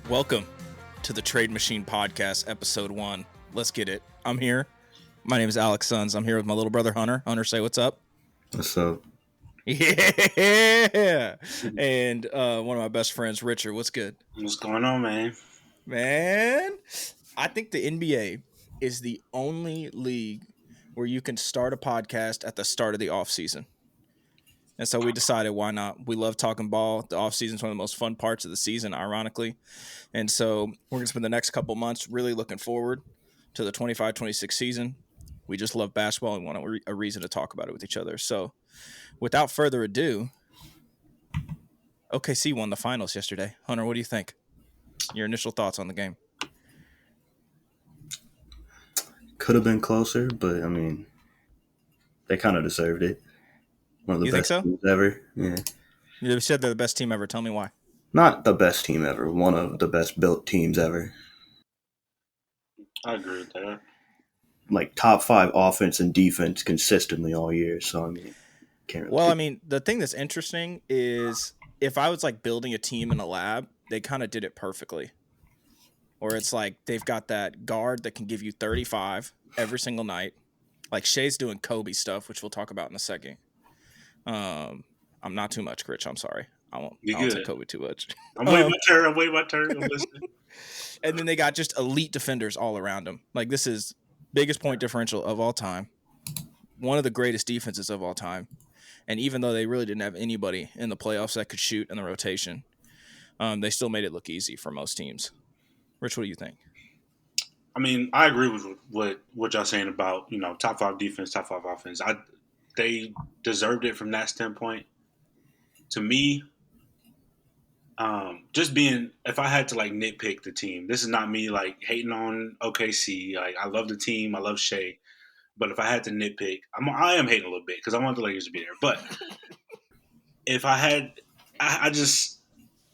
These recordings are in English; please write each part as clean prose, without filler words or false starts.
Welcome to the Trade Machine Podcast, Episode 1. Let's get it. I'm here. My name is Alex Sons. I'm here with my little brother, Hunter. Hunter, say what's up. What's up? Yeah. And one of my best friends, Richard. What's good? What's going on, man? Man, I think the NBA is the only league where you can start a podcast at the start of the offseason. And so we decided, why not? We love talking ball. The offseason is one of the most fun parts of the season, ironically. And so we're going to spend the next couple months really looking forward to the 25-26 season. We just love basketball and want a reason to talk about it with each other. So without further ado, OKC won the finals yesterday. Hunter, what do you think? Your initial thoughts on the game? Could have been closer, but I mean, they kind of deserved it. One of the best teams ever. Yeah. You said they're the best team ever. Tell me why. Not the best team ever. One of the best built teams ever. I agree with that. Like top 5 offense and defense consistently all year. So I mean, can't really. Well, I mean, the thing that's interesting is if I was like building a team in a lab, they kind of did it perfectly. Or it's like they've got that guard that can give you 35 every single night. Like Shea's doing Kobe stuff, which we'll talk about in a second. I'm not too much, Rich. I'm sorry. I won't say Kobe too much. I'm waiting my turn. I'm listening. And then they got just elite defenders all around them. Like this is biggest point differential of all time. One of the greatest defenses of all time. And even though they really didn't have anybody in the playoffs that could shoot in the rotation, they still made it look easy for most teams. Rich, what do you think? I mean, I agree with what y'all saying about, top 5 defense, top 5 offense. They deserved it from that standpoint. To me, if I had to like nitpick the team, this is not me like hating on OKC. Like I love the team, I love Shea, but if I had to nitpick, I am hating a little bit because I want the Lakers to be there. But if I had,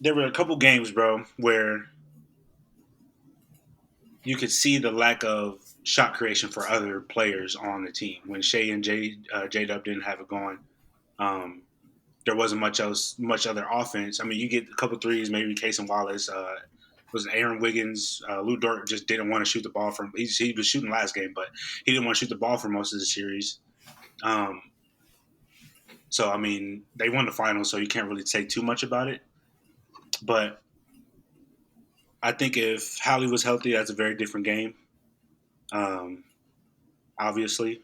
there were a couple games, bro, where you could see the lack of shot creation for other players on the team. When Shea and J-Dub didn't have it going, there wasn't much other offense. I mean, you get a couple threes, maybe Case and Wallace. Was Aaron Wiggins. Lou Dort just didn't want to shoot the ball from. He was shooting last game, but he didn't want to shoot the ball for most of the series. So, I mean, they won the finals, so you can't really say too much about it. But I think if Hallie was healthy, that's a very different game, obviously.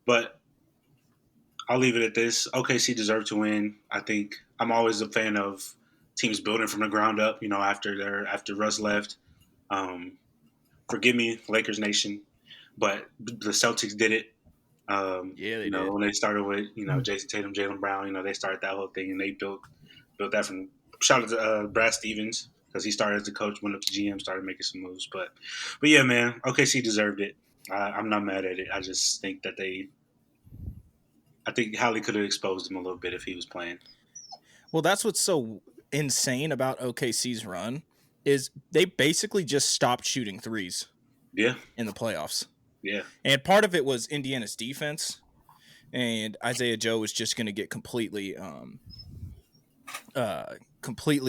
But I'll leave it at this. OKC deserved to win. I think I'm always a fan of teams building from the ground up, after Russ left. Forgive me, Lakers Nation, but the Celtics did it. Yeah, they did. When they started with, Jason Tatum, Jaylen Brown, they started that whole thing, and they built that from – shout out to Brad Stevens. Because he started as the coach, went up to GM, started making some moves. But yeah, man, OKC deserved it. I'm not mad at it. I just think that I think Hallie could have exposed him a little bit if he was playing. Well, that's what's so insane about OKC's run is they basically just stopped shooting threes. Yeah. In the playoffs. Yeah. And part of it was Indiana's defense, and Isaiah Joe was just going to get completely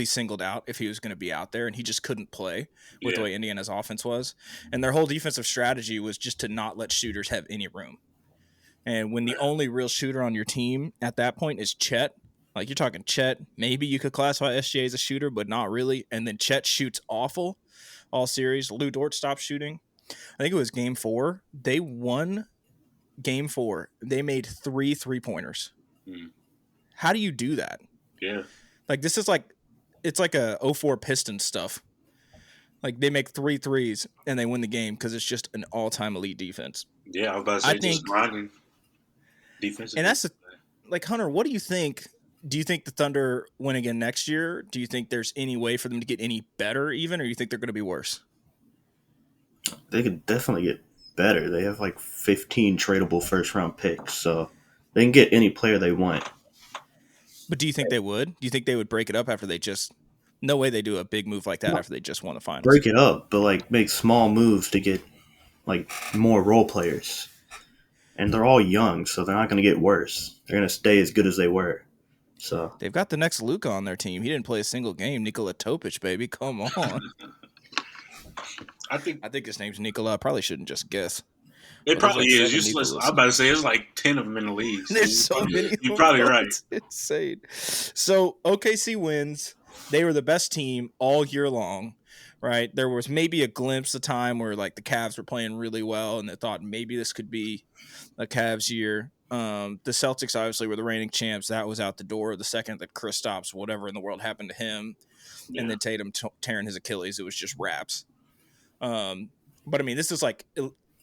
singled out if he was going to be out there, and he just couldn't play with the way Indiana's offense was. And their whole defensive strategy was just to not let shooters have any room. And when the only real shooter on your team at that point is Chet, like you're talking Chet, maybe you could classify SGA as a shooter, but not really. And then Chet shoots awful all series. Lou Dort stopped shooting. I think it was game 4. They won game 4. They made 3 3-pointers. How do you do that? Yeah. Like, this is like, it's like a 04 Pistons stuff. Like, they make 3 threes and they win the game because it's just an all-time elite defense. Yeah, I was about to say, just grinding defense. And that's, like, Hunter, what do you think? Do you think the Thunder win again next year? Do you think there's any way for them to get any better even, or do you think they're going to be worse? They could definitely get better. They have, like, 15 tradable first-round picks, so they can get any player they want. But do you think they would? Do you think they would break it up after they just – no way they do a big move like that after they just won the finals. Break it up, but, like, make small moves to get, like, more role players. And they're all young, so they're not going to get worse. They're going to stay as good as they were. So They've got the next Luka on their team. He didn't play a single game. Nikola Topic, baby. Come on. I think I think his name's Nikola. I probably shouldn't just guess. it But there's probably like is. 7 I'm Nikolas. about to say it's like 10 of them in the league. So There's so many of you're them, probably bro. right. It's insane. So OKC wins. They were the best team all year long, right? There was maybe a glimpse of time where like the Cavs were playing really well and they thought maybe this could be a Cavs year. The Celtics obviously were the reigning champs. That was out the door the second that Kristaps, whatever in the world happened to him, and then Tatum tearing his Achilles. It was just wraps. But I mean, this is like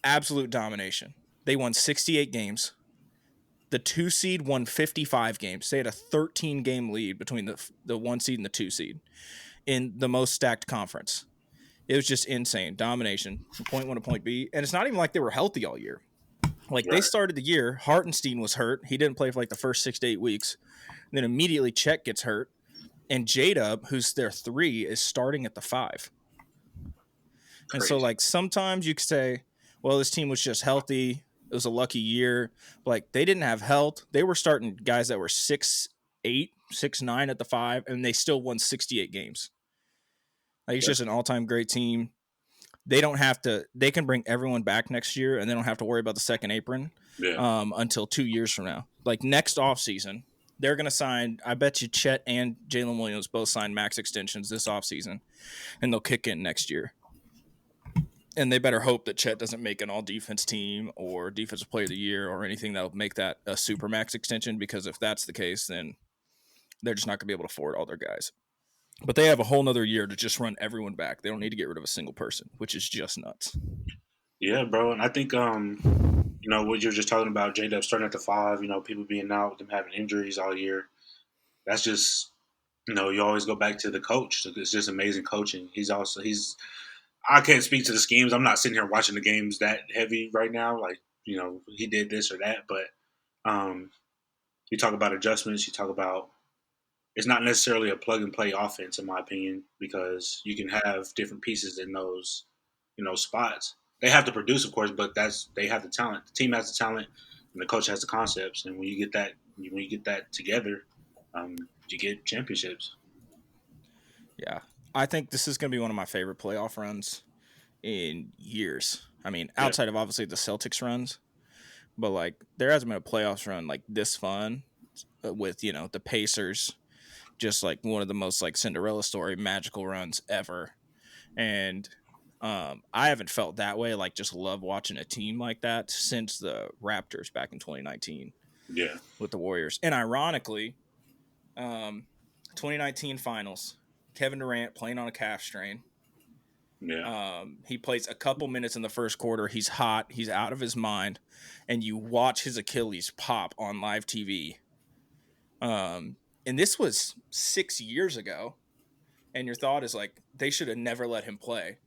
absolute domination. They won 68 games. The 2 seed won 55 games. They had a 13-game lead between the 1 seed and the 2 seed in the most stacked conference. It was just insane. Domination from point 1 to point B. And it's not even like they were healthy all year. Like they started the year, Hartenstein was hurt. He didn't play for like the first 6 to 8 weeks. And then immediately Chet gets hurt. And J-Dub, who's their 3, is starting at the 5. And so like sometimes you could say, well, this team was just healthy. It was a lucky year. Like they didn't have health. They were starting guys that were 6'8", 6'9" at the 5, and they still won 68 games. Like it's just an all-time great team. They don't have to. They can bring everyone back next year, and they don't have to worry about the second apron until 2 years from now. Like next offseason, they're going to sign. I bet you Chet and Jalen Williams both sign max extensions this offseason, and they'll kick in next year. And they better hope that Chet doesn't make an all-defense team or defensive player of the year or anything that'll make that a super max extension, because if that's the case, then they're just not going to be able to afford all their guys. But they have a whole nother year to just run everyone back. They don't need to get rid of a single person, which is just nuts. Yeah, bro. And I think, what you're just talking about, J-Dub starting at the 5, people being out, them having injuries all year. That's just, you always go back to the coach. It's just amazing coaching. I can't speak to the schemes. I'm not sitting here watching the games that heavy right now. Like, he did this or that. But you talk about adjustments. You talk about it's not necessarily a plug and play offense, in my opinion, because you can have different pieces in those, spots. They have to produce, of course, but they have the talent. The team has the talent, and the coach has the concepts. And when you get that together, you get championships. Yeah. I think this is going to be one of my favorite playoff runs in years. I mean, outside of obviously the Celtics runs, but like there hasn't been a playoffs run like this fun with, the Pacers, just like one of the most like Cinderella story magical runs ever. And I haven't felt that way. Like just love watching a team like that since the Raptors back in 2019 with the Warriors. And ironically, 2019 finals, Kevin Durant playing on a calf strain. Yeah. He plays a couple minutes in the first quarter. He's hot. He's out of his mind. And you watch his Achilles pop on live TV. And this was 6 years ago. And your thought is like, they should have never let him play.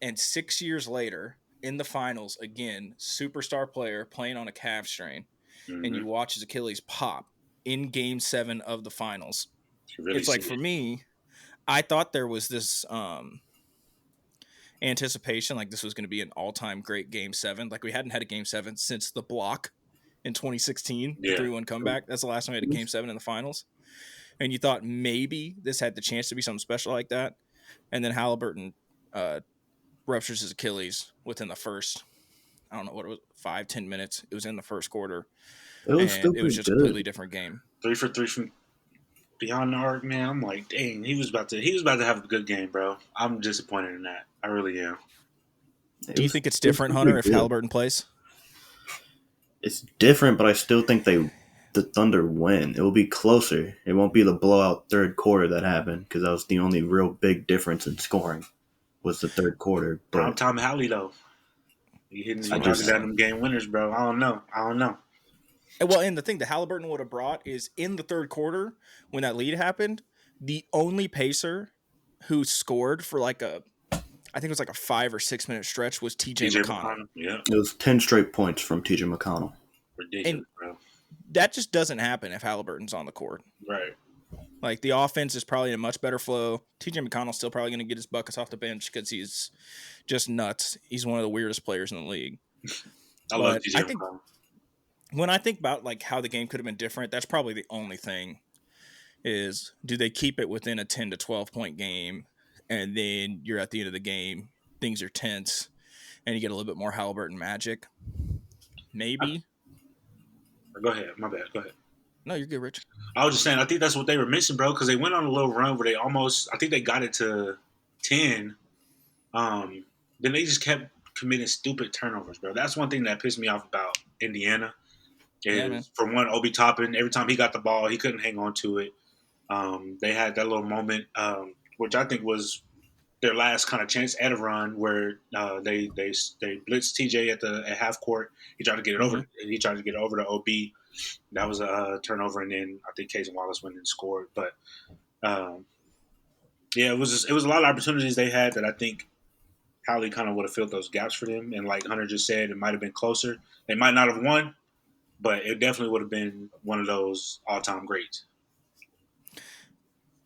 And 6 years later, in the finals, again, superstar player playing on a calf strain. Mm-hmm. And you watch his Achilles pop in Game 7 of the finals. Really it's like, for me, I thought there was this anticipation, like this was going to be an all-time great Game 7. Like we hadn't had a Game 7 since the block in 2016, the 3-1 comeback. That's the last time we had a Game 7 in the finals. And you thought maybe this had the chance to be something special like that. And then Haliburton ruptures his Achilles within the first, I don't know what it was, 5-10 minutes. It was in the first quarter. It was just a completely different game. 3 for 3 from beyond the arc, man. I'm like, dang, he was about to have a good game, bro. I'm disappointed in that. I really am. Do you think it's different, Hunter, if Haliburton plays? It's different, but I still think the Thunder win. It will be closer. It won't be the blowout third quarter that happened, because that was the only real big difference in scoring was the third quarter. Prime time Hallie, though. You knocking down them game winners, bro. I don't know. Well, and the thing that Haliburton would have brought is in the third quarter, when that lead happened, the only Pacer who scored for I think it was like a 5 or 6 minute stretch was TJ McConnell. Yeah. It was 10 straight points from TJ McConnell. Ridiculous, bro. That just doesn't happen if Haliburton's on the court. Right. Like the offense is probably in a much better flow. TJ McConnell's still probably going to get his buckets off the bench because he's just nuts. He's one of the weirdest players in the league. I love TJ McConnell. When I think about like how the game could have been different, that's probably the only thing is do they keep it within a 10 to 12 point game, and then you're at the end of the game, things are tense, and you get a little bit more Haliburton magic? Maybe. Go ahead. My bad. Go ahead. No, you're good, Rich. I was just saying, I think that's what they were missing, bro, because they went on a little run where they almost, I think they got it to 10. Then they just kept committing stupid turnovers, bro. That's one thing that pissed me off about Indiana. Yeah, man. For one, Obi Toppin, every time he got the ball, he couldn't hang on to it. They had that little moment, which I think was their last kind of chance at a run, where they blitzed TJ at half court. He tried to get it over. He tried to get it over to OB. That was a turnover, and then I think Casey Wallace went and scored. But yeah, it was a lot of opportunities they had that I think Howley kind of would have filled those gaps for them. And like Hunter just said, it might have been closer. They might not have won, but it definitely would have been one of those all-time greats.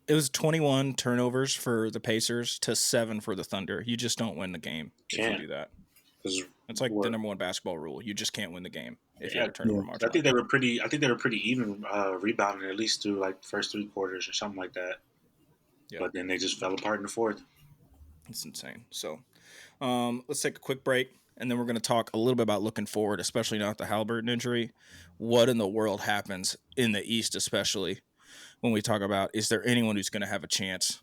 It was 21 turnovers for the Pacers to 7 for the Thunder. You just don't win the game if you do that. It's like the number one basketball rule. You just can't win the game if you have a turnover margin. I think they were pretty even rebounding, at least through like the first 3 quarters or something like that. Yeah. But then they just fell apart in the fourth. It's insane. So let's take a quick break, and then we're going to talk a little bit about looking forward, especially now with the Haliburton injury. What in the world happens in the East, especially when we talk about, is there anyone who's going to have a chance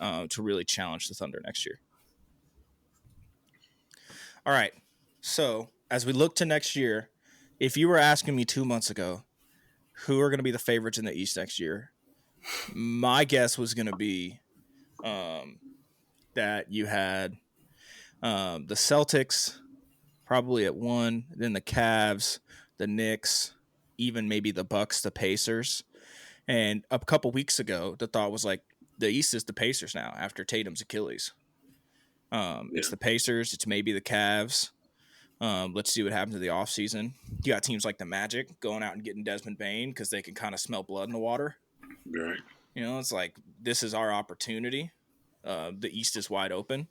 to really challenge the Thunder next year? All right. So as we look to next year, if you were asking me 2 months ago, who are going to be the favorites in the East next year, my guess was going to be that you had the Celtics probably at 1, then the Cavs, the Knicks, even maybe the Bucks, the Pacers. And a couple weeks ago, the thought was like the East is the Pacers now after Tatum's Achilles. It's the Pacers. It's maybe the Cavs. Let's see what happens in the offseason. You got teams like the Magic going out and getting Desmond Bane because they can kind of smell blood in the water. Right. You know, it's like, this is our opportunity. The East is wide open.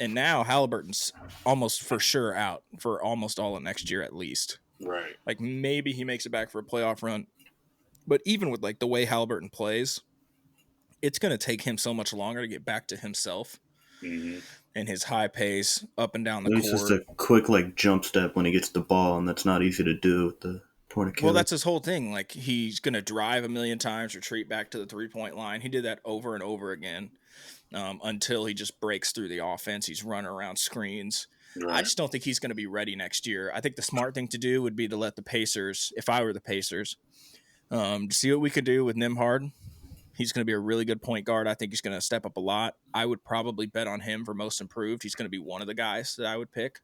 And now Haliburton's almost for sure out for almost all of next year at least. Right. Like maybe he makes it back for a playoff run. But even with like the way Haliburton plays, it's going to take him so much longer to get back to himself and his high pace up and down the court. It's just a quick like jump step when he gets the ball, and that's not easy to do with the torn Achilles. Well, that's his whole thing. Like he's going to drive a million times, retreat back to the 3-point line. He did that over and over again until he just breaks through the offense. He's running around screens. Right. I just don't think he's going to be ready next year. I think the smart thing to do would be to let the Pacers, if I were the Pacers, see what we could do with Nembhard. He's going to be a really good point guard. I think he's going to step up a lot. I would probably bet on him for most improved. He's going to be one of the guys that I would pick.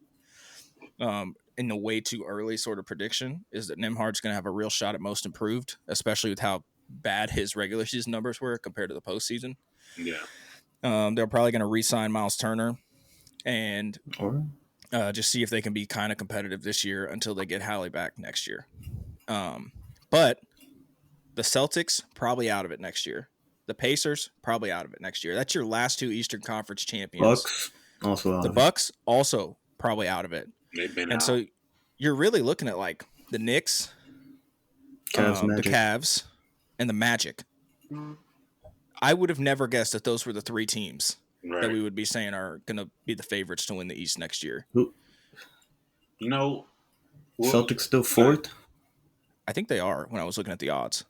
In the way too early sort of prediction is that Nembhard's going to have a real shot at most improved, especially with how bad his regular season numbers were compared to the postseason. Yeah. They're probably going to re-sign Miles Turner and just see if they can be kind of competitive this year until they get Hallie back next year. But the Celtics probably out of it next year. The Pacers probably out of it next year. That's your last 2 Eastern Conference champions. Bucks also out. The Bucks also probably out of it. They've been and out. So you're really looking at like the Knicks, the Cavs, and the Magic. I would have never guessed that those were the 3 teams that we would be saying are going to be the favorites to win the East next year. You know, Celtics still 4th? I think they are when I was looking at the odds.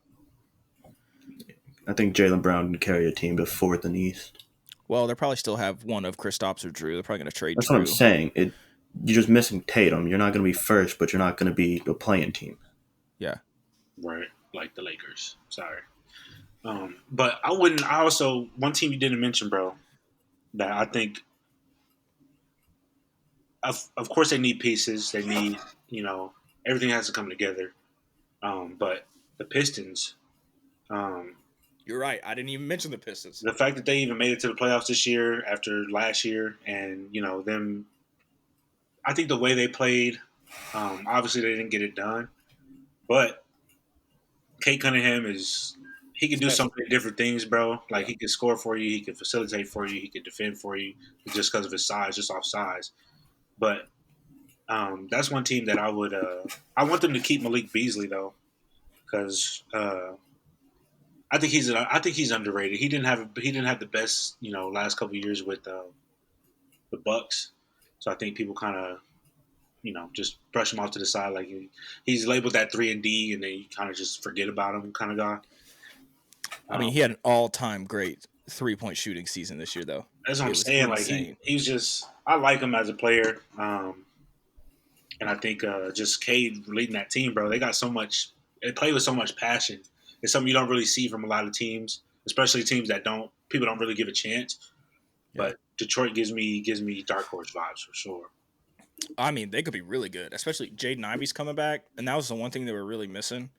I think Jaylen Brown can carry a team to 4th in the East. Well, they'll probably still have one of Kristaps or Drew. They're probably going to trade That's Drew. what I'm saying. You're just missing Tatum. You're not going to be first, but you're not going to be a playing team. Yeah. Right, like the Lakers. Sorry. But one team you didn't mention, bro, that I think, of course they need pieces. They need, everything has to come together. But the Pistons, you're right. I didn't even mention the Pistons. The fact that they even made it to the playoffs this year after last year, and them, I think the way they played, obviously they didn't get it done, but Kate Cunningham he can do so many different things, bro. Like he can score for you, he can facilitate for you, he can defend for you, just because of his size, just off size. But that's one team that I would. I want them to keep Malik Beasley though, because I think he's underrated. He didn't have the best last couple of years with the Bucks, so I think people kind of just brush him off to the side. Like he's labeled that 3 and D, and then you kind of just forget about him, kind of guy. I mean, he had an all-time great 3-point shooting season this year, though. That's what It I'm was saying. insane. Like he's just I like him as a player, and I think just Cade leading that team, bro. They got so much. They play with so much passion. It's something you don't really see from a lot of teams, especially teams that people don't really give a chance. Yeah. But Detroit gives me dark horse vibes for sure. I mean, they could be really good, especially Jaden Ivey's coming back, and that was the one thing they were really missing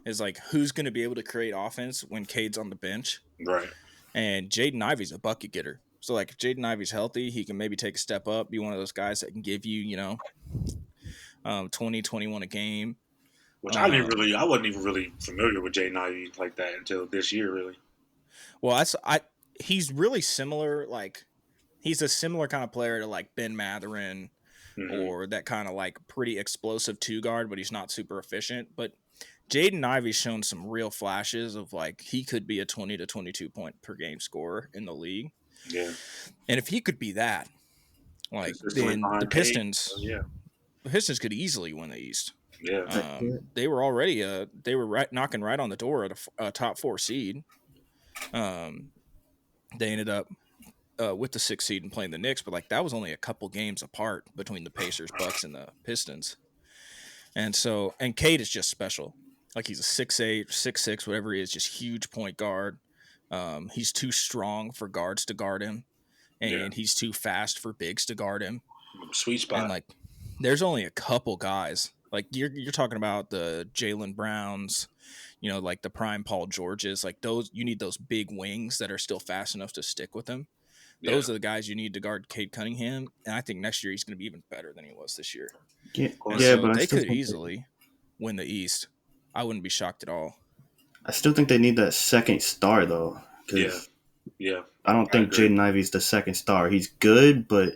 is like who's going to be able to create offense when Cade's on the bench. Right. And Jaden Ivey's a bucket getter. So, like, if Jaden Ivey's healthy, he can maybe take a step up, be one of those guys that can give you, 20, 21 a game. Which I wasn't even really familiar with Jaden Ivey like that until this year, really. Well, he's really similar. Like, he's a similar kind of player to, like, Ben Mathurin or that kind of, like, pretty explosive two guard, but he's not super efficient. But Jaden Ivey's shown some real flashes of, like, he could be a 20 to 22 point per game scorer in the league. Yeah. And if he could be that, like, then the Pistons, the Pistons could easily win the East. Yeah. They were already knocking right on the door at a top 4 seed. They ended up with the 6th seed and playing the Knicks, but like that was only a couple games apart between the Pacers, Bucks, and the Pistons. And Cade is just special. Like he's a 6'8", 6'6", whatever he is, just huge point guard. He's too strong for guards to guard him, and he's too fast for bigs to guard him. Sweet spot. And like, there's only a couple guys. Like you're talking about the Jaylen Browns, like the prime Paul Georges. Like those, you need those big wings that are still fast enough to stick with him. Those are the guys you need to guard Cade Cunningham, and I think next year he's going to be even better than he was this year. But they could easily win the East. I wouldn't be shocked at all. I still think they need that second star, though. Yeah. I don't think Jaden Ivey's the second star. He's good, but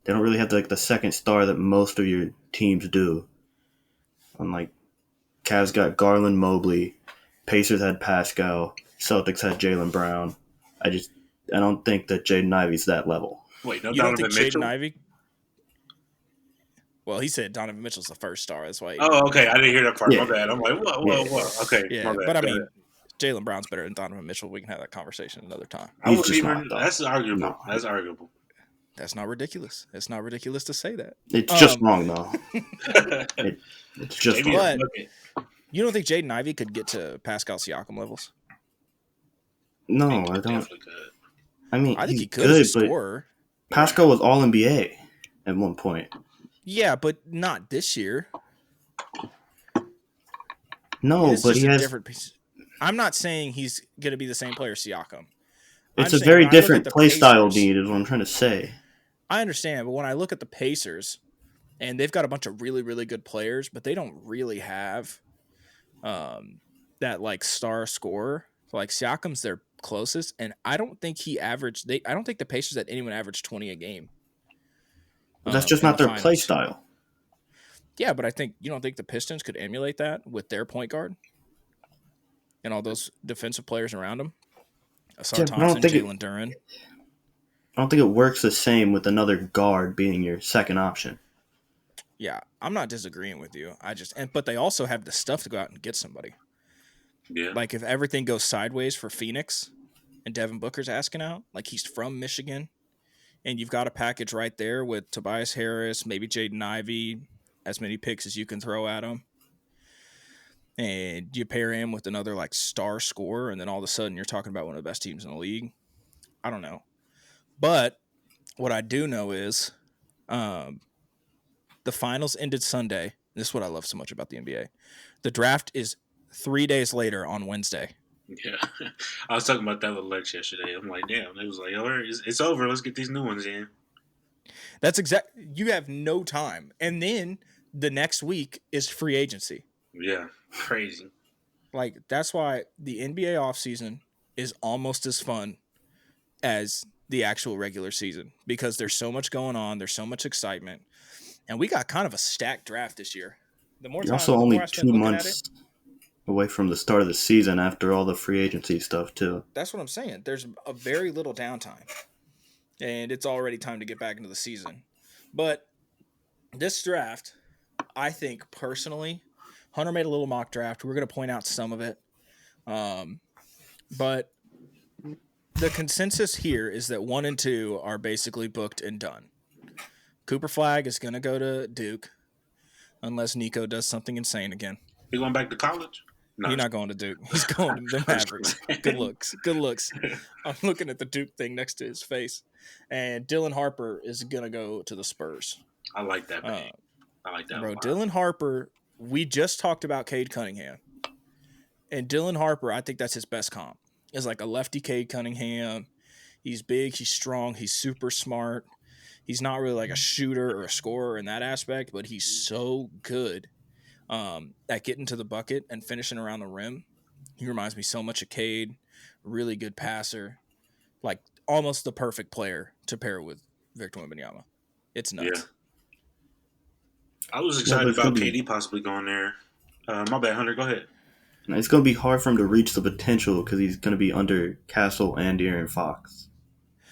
they don't really have the second star that most of your teams do. Unlike Cavs got Garland, Mobley, Pacers had Pascal, Celtics had Jaylen Brown. I don't think that Jaden Ivey's that level. Wait, no, you don't think Mitchell? Jaden Ivey? Well, he said Donovan Mitchell's the first star. That's why. Okay. I didn't hear that part. My bad. I'm like, whoa. Okay. Yeah, but I mean, Jaylen Brown's better than Donovan Mitchell. We can have that conversation another time. That's arguable. No. That's arguable. That's not ridiculous. It's not ridiculous to say that. It's just wrong, though. It's just wrong. But you don't think Jaden Ivey could get to Pascal Siakam levels? No, I don't. Definitely could. I mean, I think he's he could good, as a scorer. Pascal was all NBA at one point. Yeah, but not this year. No, but he has different piece. I'm not saying he's going to be the same player as Siakam. It's a very different play style need, is what I'm trying to say. I understand, but when I look at the Pacers, and they've got a bunch of really, really good players, but they don't really have that like star scorer. Like Siakam's their closest, and I don't think I don't think the Pacers had anyone average 20 a game. But that's just not their play style. Yeah, but you don't think the Pistons could emulate that with their point guard and all those defensive players around them? Asar Thompson, Jalen Duren. I don't think it works the same with another guard being your second option. Yeah, I'm not disagreeing with you. But they also have the stuff to go out and get somebody. Yeah. Like if everything goes sideways for Phoenix and Devin Booker's asking out, like he's from Michigan, and you've got a package right there with Tobias Harris, maybe Jaden Ivey, as many picks as you can throw at him. And you pair him with another like star scorer, and then all of a sudden you're talking about one of the best teams in the league. I don't know. But what I do know is the finals ended Sunday. This is what I love so much about the NBA. The draft is 3 days later on Wednesday. Yeah. I was talking about that with Lex yesterday. I'm like, damn. It was like, all right, it's over. Let's get these new ones in. That's you have no time. And then the next week is free agency. Yeah. Crazy. Like, that's why the NBA offseason is almost as fun as the actual regular season because there's so much going on. There's so much excitement. And we got kind of a stacked draft this year. The more time, also only 2 months away from the start of the season after all the free agency stuff too. That's what I'm saying. There's a very little downtime, and it's already time to get back into the season. But this draft, I think personally, Hunter made a little mock draft. We're going to point out some of it. But the consensus here is that 1 and 2 are basically booked and done. Cooper Flag is going to go to Duke unless Nico does something insane again. He going back to college? No, He's not going to Duke. He's going to the Mavericks. Good looks. Good looks. I'm looking at the Duke thing next to his face. And Dylan Harper is going to go to the Spurs. I like that, man. I like that. Bro, Dylan Harper, we just talked about Cade Cunningham. And Dylan Harper, I think that's his best comp. Is like a lefty Cade Cunningham. He's big, he's strong, he's super smart. He's not really like a shooter or a scorer in that aspect, but he's so good at getting to the bucket and finishing around the rim. He reminds me so much of Cade. Really good passer. Like almost the perfect player to pair with Victor Wembanyama. It's nuts. Yeah. I was excited about KD possibly going there. My bad, Hunter. Go ahead. It's going to be hard for him to reach the potential because he's going to be under Castle and De'Aaron Fox.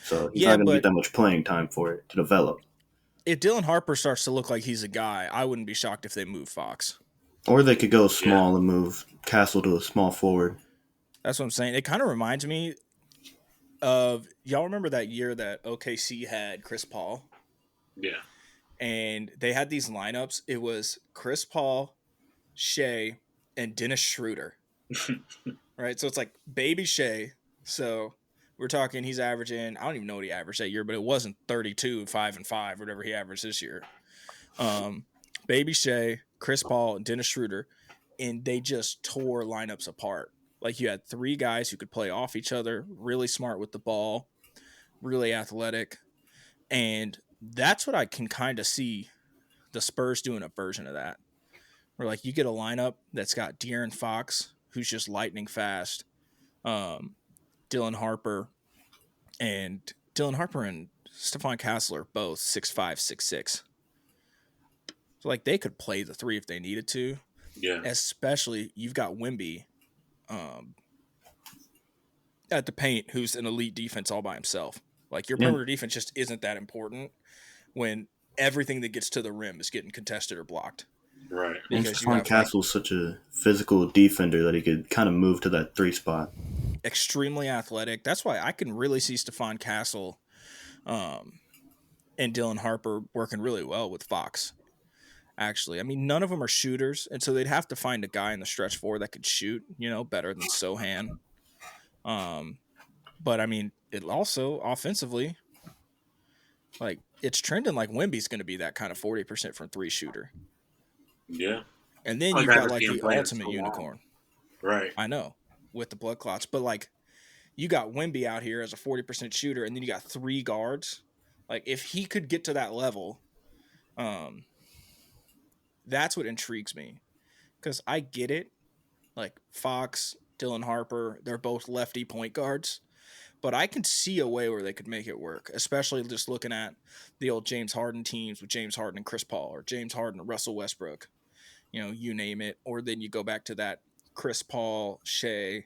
So he's not going to get that much playing time for it to develop. If Dylan Harper starts to look like he's a guy, I wouldn't be shocked if they move Fox. Or they could go small and move Castle to a small forward. That's what I'm saying. It kind of reminds me of, y'all remember that year that OKC had Chris Paul? Yeah. And they had these lineups. It was Chris Paul, Shea, and Dennis Schroeder. Right? So it's like baby Shea. So we're talking he's averaging, I don't even know what he averaged that year, but it wasn't 32, 5 and 5, whatever he averaged this year. Baby Shea, Chris Paul, and Dennis Schroeder, and they just tore lineups apart. Like you had 3 guys who could play off each other, really smart with the ball, really athletic. And that's what I can kind of see the Spurs doing a version of that. Where like you get a lineup that's got De'Aaron Fox, who's just lightning fast, Dylan Harper and Stephon Castle are both 6'5", 6'6". So like they could play the 3 if they needed to. Yeah. Especially you've got Wemby at the paint, who's an elite defense all by himself. Like your perimeter defense just isn't that important when everything that gets to the rim is getting contested or blocked. Right. And Stephon Castle's such a physical defender that he could kind of move to that 3 spot. Extremely athletic. That's why I can really see Stephon Castle and Dylan Harper working really well with Fox. Actually, I mean, none of them are shooters, and so they'd have to find a guy in the stretch 4 that could shoot, better than Sohan. But I mean, it also offensively, like it's trending like Wemby's going to be that kind of 40% from 3 shooter. Yeah. And then you've got like the ultimate unicorn. Right. I know, with the blood clots. But like you got Wemby out here as a 40% shooter, and then you got 3 guards. Like if he could get to that level, that's what intrigues me. Because I get it. Like Fox, Dylan Harper, they're both lefty point guards. But I can see a way where they could make it work, especially just looking at the old James Harden teams with James Harden and Chris Paul, or James Harden and Russell Westbrook, you name it. Or then you go back to that Chris Paul, Shea,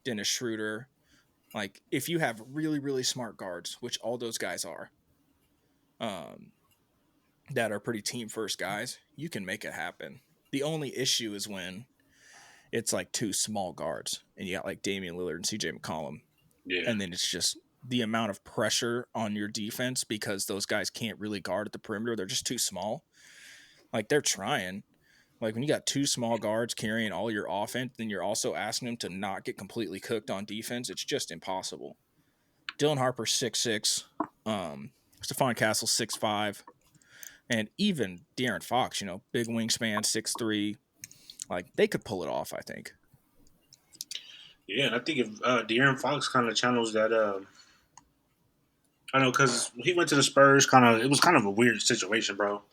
Dennis Schroeder. Like if you have really, really smart guards, which all those guys are, that are pretty team first guys, you can make it happen. The only issue is when it's like 2 small guards and you got like Damian Lillard and CJ McCollum. Yeah. And then it's just the amount of pressure on your defense because those guys can't really guard at the perimeter. They're just too small. Like they're trying. Like when you got 2 small guards carrying all your offense, then you're also asking them to not get completely cooked on defense. It's just impossible. Dylan Harper 6'6", Stephon Castle 6'5", and even De'Aaron Fox, big wingspan, 6'3". Like they could pull it off, I think. Yeah, and I think if De'Aaron Fox kind of channels that, I know because he went to the Spurs, it was kind of a weird situation, bro.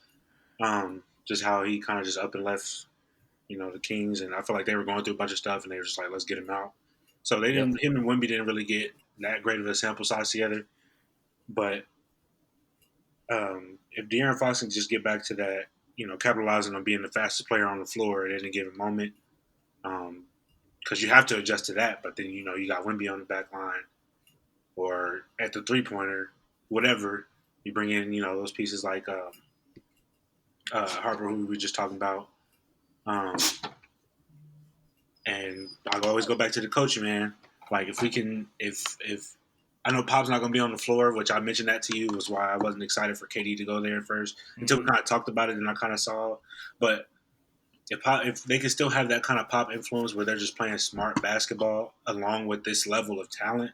Just how he kind of just up and left, the Kings, and I feel like they were going through a bunch of stuff, and they were just like, let's get him out. So they didn't. Him and Wemby didn't really get that great of a sample size together. But if De'Aaron Fox can just get back to that, capitalizing on being the fastest player on the floor at any given moment, because you have to adjust to that. But then you got Wemby on the back line or at the 3-pointer, whatever. You bring in those pieces like Harper, who we were just talking about. And I'll always go back to the coaching, man. Like if I know Pop's not going to be on the floor, which I mentioned that to you was why I wasn't excited for KD to go there first until we kind of talked about it and I kind of saw. But if they can still have that kind of Pop influence where they're just playing smart basketball along with this level of talent,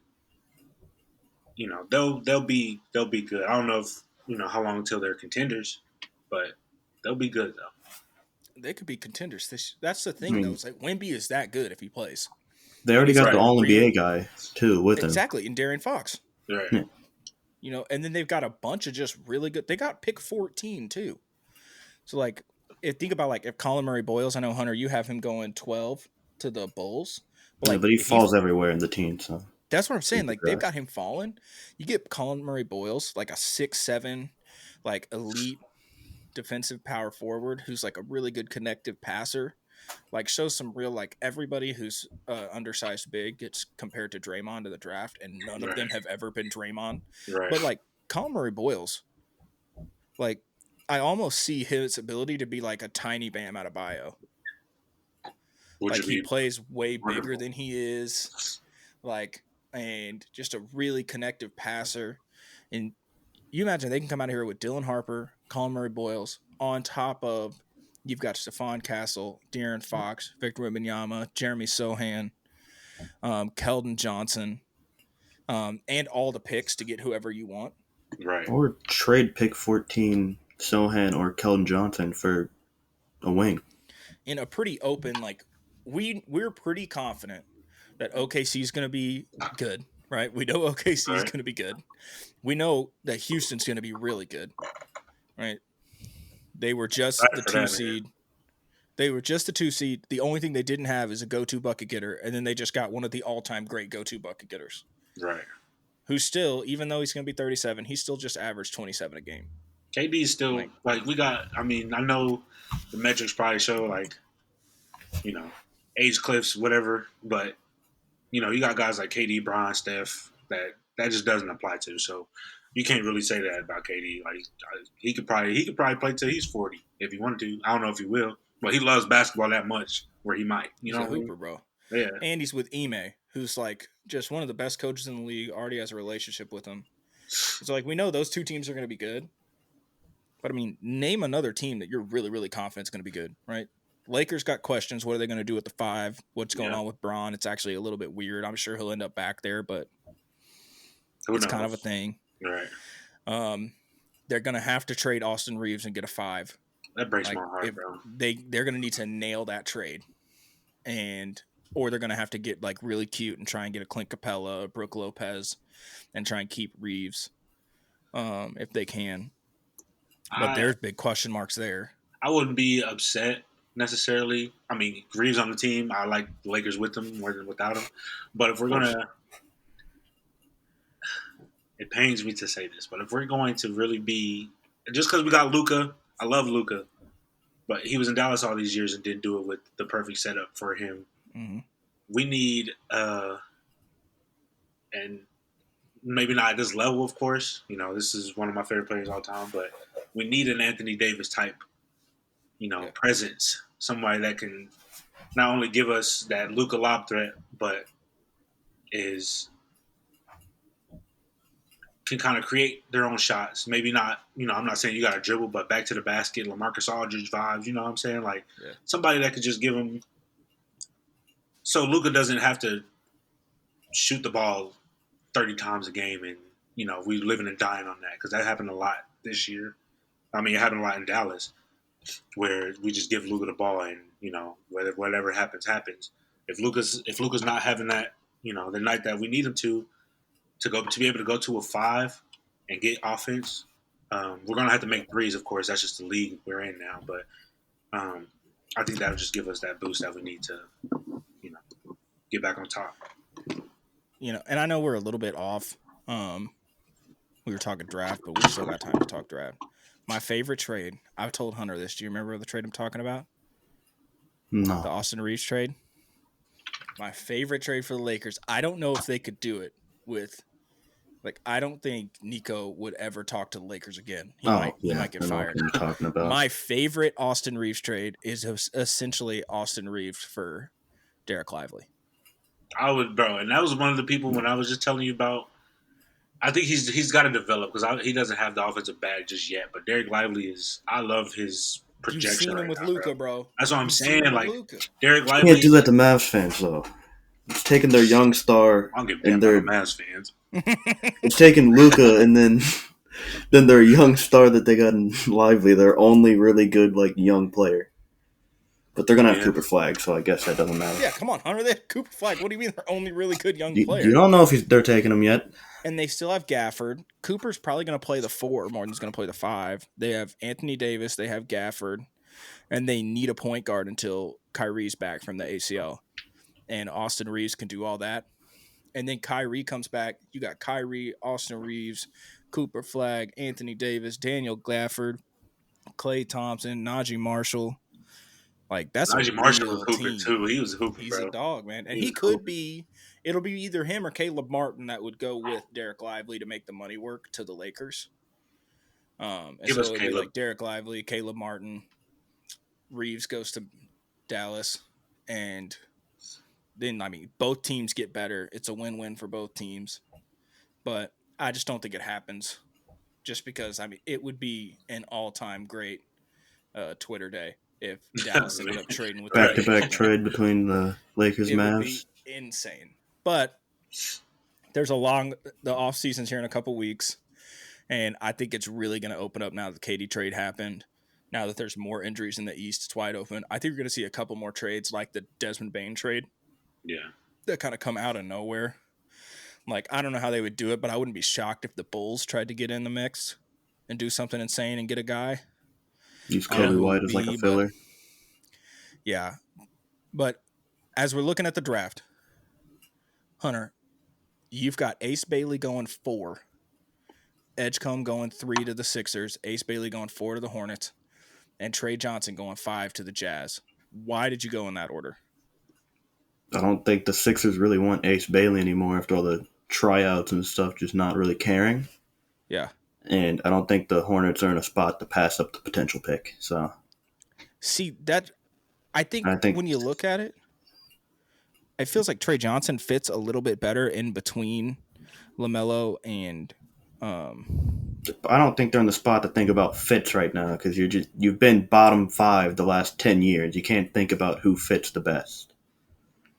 they'll be good. I don't know if how long until they're contenders, but they'll be good though. They could be contenders. That's the I thing, though. mean, It's like Wemby is that good if he plays. they already got Right. the All NBA guy too with him. Exactly, and Darren Fox. Right. Yeah. And then they've got a bunch of just really good. They got pick 14 too. So like, think about like if Colin Murray Boyles. I know Hunter, you have him going 12 to the Bulls, but like, But he falls everywhere in the team. So that's what I'm saying. Like they've got him falling. You get Colin Murray Boyles, like a 6'7", like elite defensive power forward who's like a really good connective passer. Like shows some real like everybody who's undersized big gets compared to Draymond in the draft, and none of them have ever been Draymond. Right. But like Colin Murray Boyles, like I almost see his ability to be like a tiny Bam Adebayo. Like he plays way bigger than he is, like, and just a really connective passer. And you imagine they can come out of here with Dylan Harper, Colin Murray Boyles, on top of you've got Stephon Castle, De'Aaron Fox, Victor Wembanyama, Jeremy Sohan, Keldon Johnson, and all the picks to get whoever you want. Right. Or trade pick 14 Sohan or Keldon Johnson for a wing. In a pretty open, like we're pretty confident that OKC is going to be good, right? We know OKC is going to be good. We know that Houston's going to be really good, right? They were just the 2 seed. Man. They were just the 2 seed. The only thing they didn't have is a go-to bucket getter, and then they just got one of the all-time great go-to bucket getters. Right. Who still, even though he's going to be 37, he's still just averaged 27 a game. KD is still like we got. I mean, I know the metrics probably show like, age cliffs, whatever, but you got guys like KD, Bron, Steph that just doesn't apply to. So you can't really say that about KD. Like he could probably play till he's 40 if he wanted to. I don't know if he will, but he loves basketball that much where he might. He's a hooper, bro. Yeah, and he's with Ime, who's like just one of the best coaches in the league. Already has a relationship with him. So like we know those 2 teams are going to be good. But I mean, name another team that you're really, really confident is going to be good, right? Lakers got questions. What are they going to do with the 5? What's going on with Bron? It's actually a little bit weird. I'm sure he'll end up back there, but it's kind of a thing. Right. They're going to have to trade Austin Reeves and get a 5. That breaks my heart, bro. They're going to need to nail that trade, or they're going to have to get like really cute and try and get a Clint Capella, a Brooke Lopez, and try and keep Reeves if they can. But there's big question marks there. I wouldn't be upset necessarily. I mean, Reeves on the team, I like the Lakers with him more than without him. But if we're going to – it pains me to say this, but if we're going to really be – just because we got Luka, I love Luka, but he was in Dallas all these years and didn't do it with the perfect setup for him. Mm-hmm. We need and maybe not at this level, of course. This is one of my favorite players all time, but we need an Anthony Davis type, presence. Somebody that can not only give us that Luka lob threat, but can kind of create their own shots. Maybe not, I'm not saying you got to dribble, but back to the basket, LaMarcus Aldridge vibes. You know what I'm saying? Like somebody that could just give him. So Luka doesn't have to shoot the ball 30 times a game, and we living and dying on that because that happened a lot this year. I mean, it happened a lot in Dallas, where we just give Luka the ball, and whatever happens. If Luka's not having that, the night that we need him to be able to go to a 5 and get offense, we're gonna have to make threes. Of course, that's just the league we're in now. But I think that'll just give us that boost that we need to, get back on top. And I know we're a little bit off. We were talking draft, but we still got time to talk draft. My favorite trade, I told Hunter this. Do you remember the trade I'm talking about? No. The Austin Reeves trade? My favorite trade for the Lakers. I don't know if they could do it with. Like, I don't think Nico would ever talk to the Lakers again. He Oh, might get I know what fired. you're talking about. My favorite Austin Reeves trade is essentially Austin Reeves for Derek Lively. I would, bro, and that was one of the people when I was just telling you about. I think he's got to develop because he doesn't have the offensive bag just yet. But Derek Lively is. I love his You've projection seen him right with now, bro. Luca, bro. That's what I'm You've seen saying. him with Like Luca. Derek You Lively. can't do that to Mavs fans, though. It's taking their young star I don't give a damn and about their. Mavs fans. It's taking Luca and then their young star that they got in Lively, their only really good like young player. But they're gonna have Yeah, Cooper Flag, so I guess that doesn't matter. Yeah, come on, Hunter. They have Cooper Flag. What do you mean they're only really good young You player? don't know if they're taking him yet. And they still have Gafford. Cooper's probably going to play the 4 more than he's going to play the 5. They have Anthony Davis. They have Gafford. And they need a point guard until Kyrie's back from the ACL. And Austin Reeves can do all that. And then Kyrie comes back. You got Kyrie, Austin Reeves, Cooper Flag, Anthony Davis, Daniel Gafford, Klay Thompson, Najee Marshall. Like, that's a Najee Marshall was real hooping team. too. He was hooping, He's a bro. dog, man. And He he was could hooping. be, it'll be either him or Caleb Martin that would go with Derek Lively to make the money work to the Lakers. And Give so us it'd be Caleb. like Derek Lively, Caleb Martin, Reeves goes to Dallas. And then, I mean, both teams get better. It's a win-win for both teams. But I just don't think it happens just because, I mean, it would be an all-time great Twitter day if Dallas ended up trading with the Lakers Back-to-back again. trade between the Lakers It would Mavs. be insane. But there's the off season's here in a couple weeks, and I think it's really going to open up now that the KD trade happened. Now that there's more injuries in the East, it's wide open. I think we're going to see a couple more trades like the Desmond Bane trade. Yeah. That kind of come out of nowhere. Like, I don't know how they would do it, but I wouldn't be shocked if the Bulls tried to get in the mix and do something insane and get a guy. Use I don't know Kobe who it White would as like be, a but filler. yeah. But as we're looking at the draft, Hunter, you've got Ace Bailey going 4, Edgecombe going 3 to the Sixers, Ace Bailey going 4 to the Hornets, and Trey Johnson going 5 to the Jazz. Why did you go in that order? I don't think the Sixers really want Ace Bailey anymore after all the tryouts and stuff, just not really caring. Yeah. And I don't think the Hornets are in a spot to pass up the potential pick. So See, that I think I think when you look at it, it feels like Trey Johnson fits a little bit better in between LaMelo and I don't think they're in the spot to think about fits right now because you've been bottom 5 the last 10 years. You can't think about who fits the best.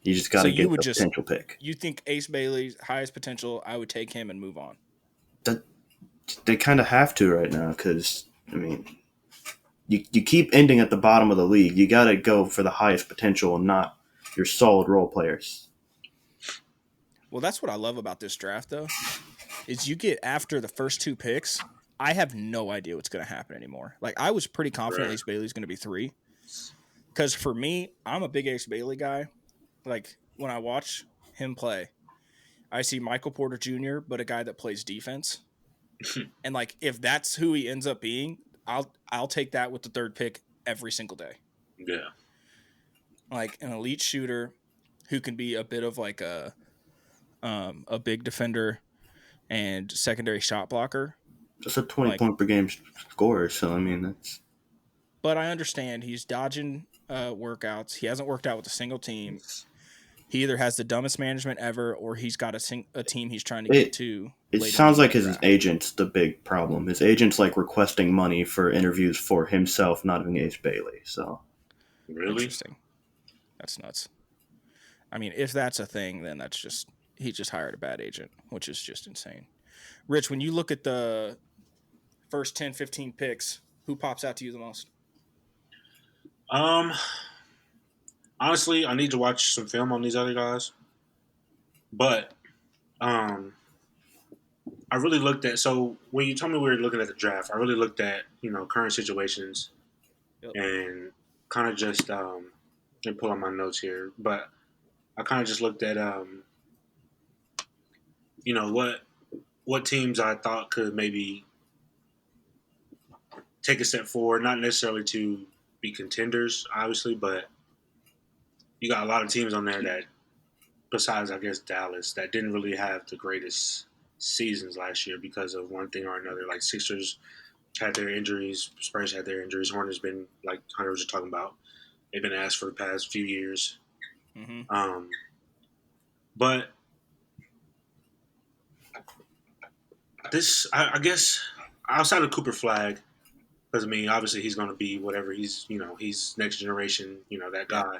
You just got to get the potential pick. You think Ace Bailey's highest potential? I would take him and move on. They kind of have to right now because I mean, you keep ending at the bottom of the league. You got to go for the highest potential and not your solid role players. Well, that's what I love about this draft, though, is you get after the first 2 picks. I have no idea what's going to happen anymore. Like, I was pretty confident Ace Bailey's going to be 3. Because for me, I'm a big Ace Bailey guy. Like, when I watch him play, I see Michael Porter Jr., but a guy that plays defense. And, like, if that's who he ends up being, I'll take that with the 3rd pick every single day. Yeah. Like, an elite shooter who can be a bit of, like, a big defender and secondary shot blocker. That's a 20-point per game scorer, so I mean that's. But I understand he's dodging workouts. He hasn't worked out with a single team. He either has the dumbest management ever, or he's got a team he's trying to get to. It sounds like his agent's the big problem. His agent's like requesting money for interviews for himself, not even Ace Bailey. So really interesting. That's nuts. I mean, if that's a thing, then he just hired a bad agent, which is just insane. Rich, when you look at the first 10, 15 picks, who pops out to you the most? Honestly, I need to watch some film on these other guys. But I really looked at, so when you told me we were looking at the draft, I really looked at, current situations and kind of just let me pull out my notes here, but I kind of just looked at what teams I thought could maybe take a step forward, not necessarily to be contenders, obviously, but you got a lot of teams on there that besides, I guess, Dallas, that didn't really have the greatest seasons last year because of one thing or another. Like Sixers had their injuries, Spurs had their injuries. Hornets been, like Hunter was just talking about, they've been asked for the past few years. Mm-hmm. But this, I guess, outside of Cooper Flag, because I mean, obviously he's going to be whatever he's next generation, that Yeah. guy.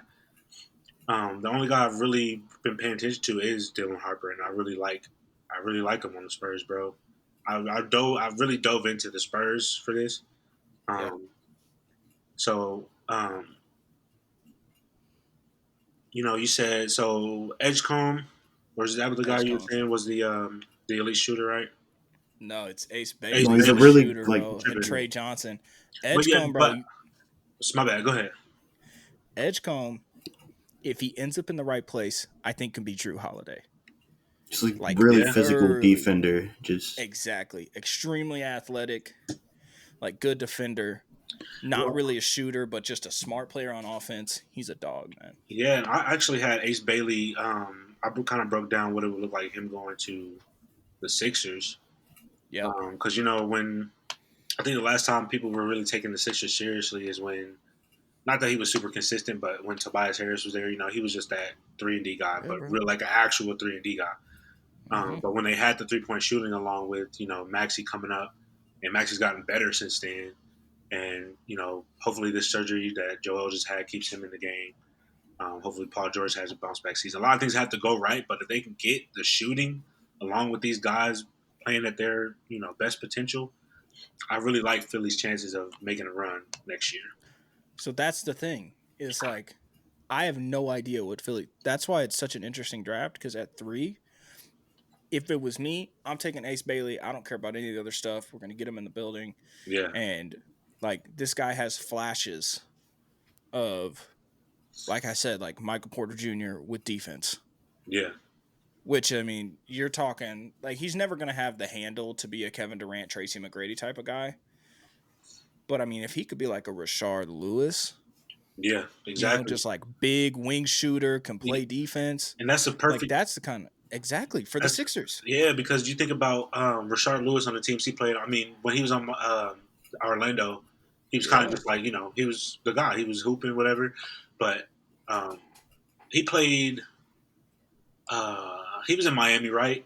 The only guy I've really been paying attention to is Dylan Harper, and I really like him on the Spurs, bro. I really dove into the Spurs for this. Yeah. So you said so Edgecombe, or is that what the guy you were Edgecombe. saying was the elite shooter, right? No, it's Ace Ace No, Bailey, he's a elite Bailey. really shooter, like bro, and Tripping. Trey Johnson. But yeah, Edgecombe, bro. but it's my bad. Go ahead. Edgecombe, if he ends up in the right place, I think can be Drew Holiday. just like Like really Yeah. physical early. defender. Just Exactly. Extremely athletic, like good defender. Not Well, really a shooter, but just a smart player on offense. He's a dog, man. yeah, and I actually had Ace Bailey. I kind of broke down what it would look like him going to the Sixers. Yep. Because when I think the last time people were really taking the Sixers seriously is when, not that he was super consistent, but when Tobias Harris was there, he was just that 3-and-D guy, Yeah, but bro. real like an actual 3-and-D guy. Mm-hmm. But when they had the 3-point shooting along with Maxi coming up, and Maxi's gotten better since then, and hopefully this surgery that Joel just had keeps him in the game. Hopefully Paul George has a bounce back season. A lot of things have to go right, but if they can get the shooting along with these guys playing at their best potential, I really like Philly's chances of making a run next year. So that's the thing. Is like I have no idea what Philly. That's why it's such an interesting draft because at 3, if it was me, I'm taking Ace Bailey. I don't care about any of the other stuff. We're gonna get him in the building, Yeah, and like this guy has flashes of, like I said, like Michael Porter Jr. with defense. yeah, Which I mean, you're talking like he's never gonna have the handle to be a Kevin Durant, Tracy McGrady type of guy. But I mean, if he could be like a Rashard Lewis, yeah, exactly. just like big wing shooter, can play defense. And that's a Like perfect. that's the kind of exactly for the That's Sixers. yeah, because you think about Rashard Lewis on the teams he played. I mean, when he was on Orlando, he was kind of Yeah, just like he was the guy. He was hooping whatever, but um, he played. He was in Miami, right?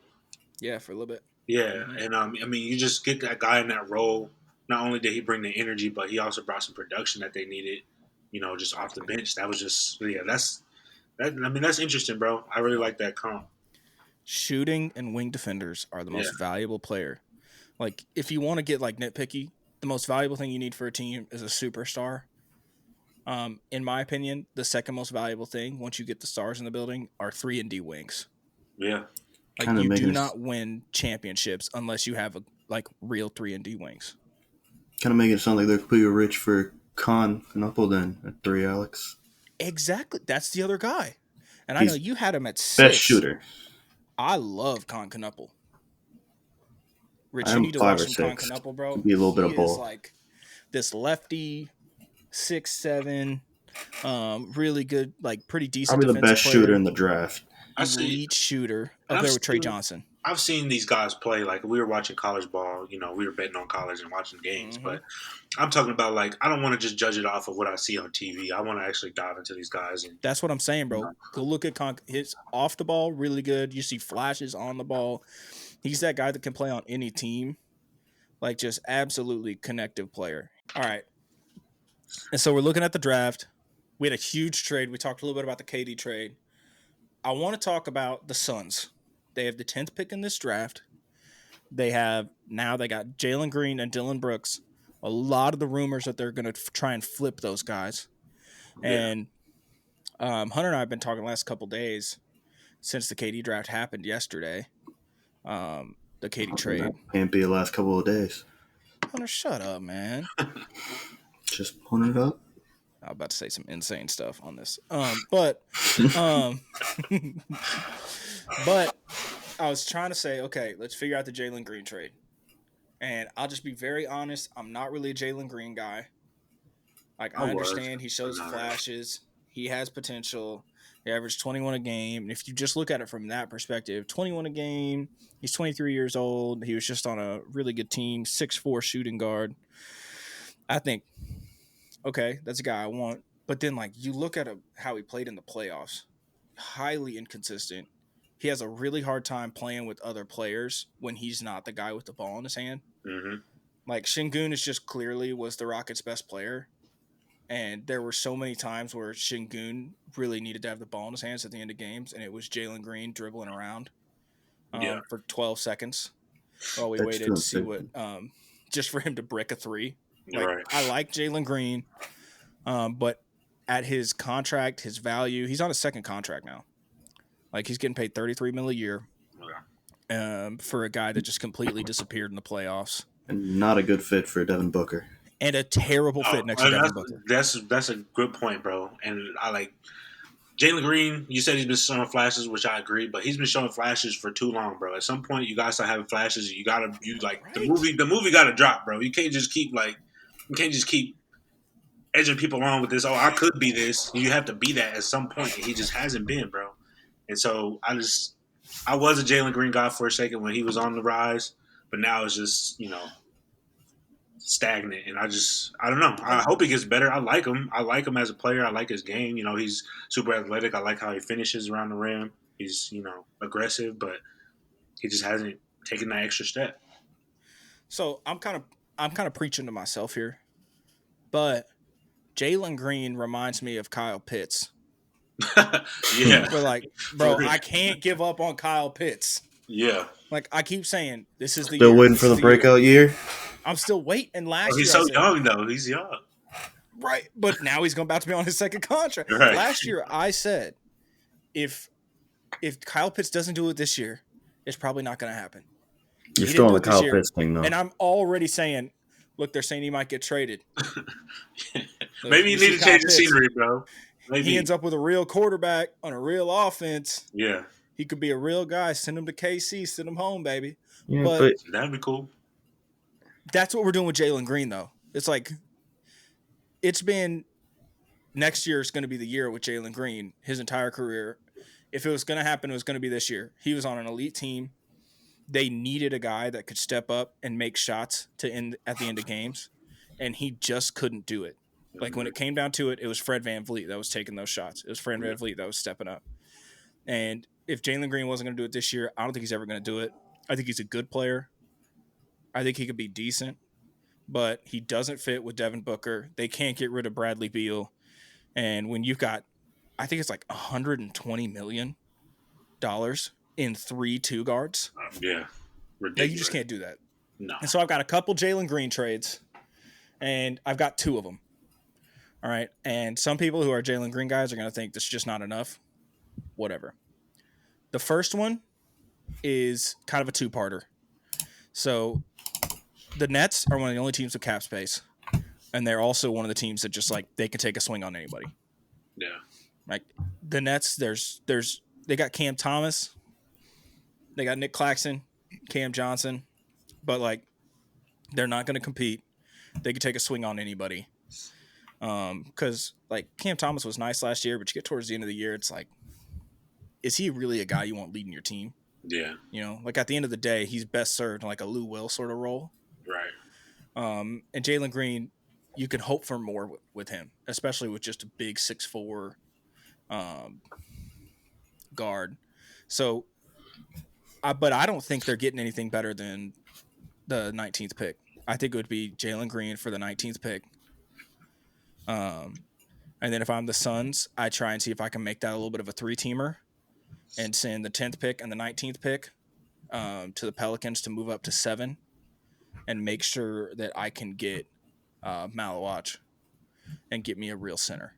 yeah, for a little bit. Yeah, Hmm. and I mean, you just get that guy in that role. Not only did he bring the energy, but he also brought some production that they needed. Just off the Exactly. bench. That was just that's that. I mean, that's interesting, bro. I really like that comp. Shooting and wing defenders are the Yeah, most valuable player. Like if you want to get like nitpicky, the most valuable thing you need for a team is a superstar. In my opinion, the second most valuable thing once you get the stars in the building are 3-and-D wings. yeah, Like kind of you making do it not win championships unless you have like real 3-and-D wings. sound like they're completely rich for Knuckle then at 3, Alex. Exactly. That's the other guy. And I know He's you had him at best 6. shooter. I love Con Knuckle. Rich, you I'm need to 5 watch or some Con 6. Knuckle, bro. Be a little bit He of is both. like this lefty, 6'7", really good, like pretty decent Probably the defensive best shooter player, in the draft. I see. elite shooter, And up there with Trey Johnson. I've seen these guys play. Like we were watching college ball. We were betting on college and watching games. Hmm. But I'm talking about like I don't want to just judge it off of what I see on TV. I want to actually dive into these guys and That's what I'm saying, you bro. know, Go look at his off the ball, really good. You see flashes on the ball. He's that guy that can play on any team. Like just absolutely connective player. All right. And so we're looking at the draft. We had a huge trade. We talked a little bit about the KD trade. I want to talk about the Suns. They have the 10th pick in this draft. They got Jalen Green and Dylan Brooks. A lot of the rumors that they're going to try and flip those guys. yeah, And Hunter and I have been talking the last couple days since the KD draft happened yesterday. The KD trade. Can't be the last couple of days. Hunter, shut up, man. Just pulling it up. I'm about to say some insane stuff on this. But I was trying to say, okay, let's figure out the Jalen Green trade. And I'll just be very honest. I'm not really a Jalen Green guy. Like I I was, understand he but shows not really. flashes. He has potential. He averaged 21 a game. And if you just look at it from that perspective, 21 a game, he's 23 years old. He was just on a really good team, 6'4" shooting guard. I think, okay, that's a guy I want. But then, like, you look at how he played in the playoffs, highly inconsistent. He has a really hard time playing with other players when he's not the guy with the ball in his hand. Mm-hmm. Like, Şengün is just clearly was the Rockets' best player. And there were so many times where Şengün really needed to have the ball in his hands at the end of games, and it was Jalen Green dribbling around Yeah. for 12 seconds while we That's waited to see true. what just for him to brick a three. Like, Right. I like Jalen Green, but at his contract, his value, he's on his second contract now. Like, he's getting paid $33 million a year for a guy that just completely disappeared in the playoffs. And not a good fit for Devin Booker. And a terrible fit next to Devin Booker. That's a good point, bro. And I like Jalen Green. You said he's been showing flashes, which I agree, but he's been showing flashes for too long, bro. At some point, you guys start having flashes. The movie got to drop, bro. You can't just keep edging people on with this. Oh, I could be this. You have to be that at some point. And he just hasn't been, bro. And so I was a Jalen Green guy for a second when he was on the rise, but now it's just stagnant. And I don't know. I hope he gets better. I like him. I like him as a player. I like his game. He's super athletic. I like how he finishes around the rim. He's aggressive, but he just hasn't taken that extra step. So I'm kind of preaching to myself here, but Jalen Green reminds me of Kyle Pitts. Yeah. We're like, bro, I can't give up on Kyle Pitts. Yeah. Like, I keep saying, this is the Still year. waiting for the breakout year. I'm still waiting. He's so young, though. He's young. Right. But now he's about to be on his second contract. Right. Last year, I said, if Kyle Pitts doesn't do it this year, it's probably not going to happen. You're still on the Kyle Pitts thing, though. And I'm already saying, look, they're saying he might get traded. Maybe you need to change the scenery, bro. Maybe. He ends up with a real quarterback on a real offense. Yeah. He could be a real guy. Send him to KC. Send him home, baby. Yeah, but that'd be cool. That's what we're doing with Jalen Green, though. It's like it's been next year is going to be the year with Jalen Green, his entire career. If it was going to happen, it was going to be this year. He was on an elite team. They needed a guy that could step up and make shots to end at the end of games, and he just couldn't do it. Like, when it came down to it, it was Fred VanVleet that was taking those shots. It was Fred VanVleet that was stepping up. And if Jalen Green wasn't going to do it this year, I don't think he's ever going to do it. I think he's a good player. I think he could be decent, but he doesn't fit with Devin Booker. They can't get rid of Bradley Beal. And when you've got, I think it's like $120 million in 3 2 guards. Yeah. Ridiculous. You just can't do that. No. And so I've got a couple Jalen Green trades, and I've got 2 of them. All right. And some people who are Jalen Green guys are going to think this is just not enough. Whatever. The first one is kind of a 2-parter. So the Nets are one of the only teams with cap space. And they're also one of the teams that just, like, they can take a swing on anybody. Yeah. Like, the Nets, they got Cam Thomas. They got Nick Claxton, Cam Johnson. But, like, they're not going to compete. They can take a swing on anybody. Because, like, Cam Thomas was nice last year, but you get towards the end of the year, it's like, is he really a guy you want leading your team? Yeah. Like, at the end of the day, he's best served in, like, a Lou Will sort of role. Right. And Jalen Green, you can hope for more with him, especially with just a big 6'4" guard. So, but I don't think they're getting anything better than the 19th pick. I think it would be Jalen Green for the 19th pick. And then if I'm the Suns, I try and see if I can make that a little bit of a 3-teamer and send the 10th pick and the 19th pick to the Pelicans to move up to 7 and make sure that I can get Malawach and get me a real center.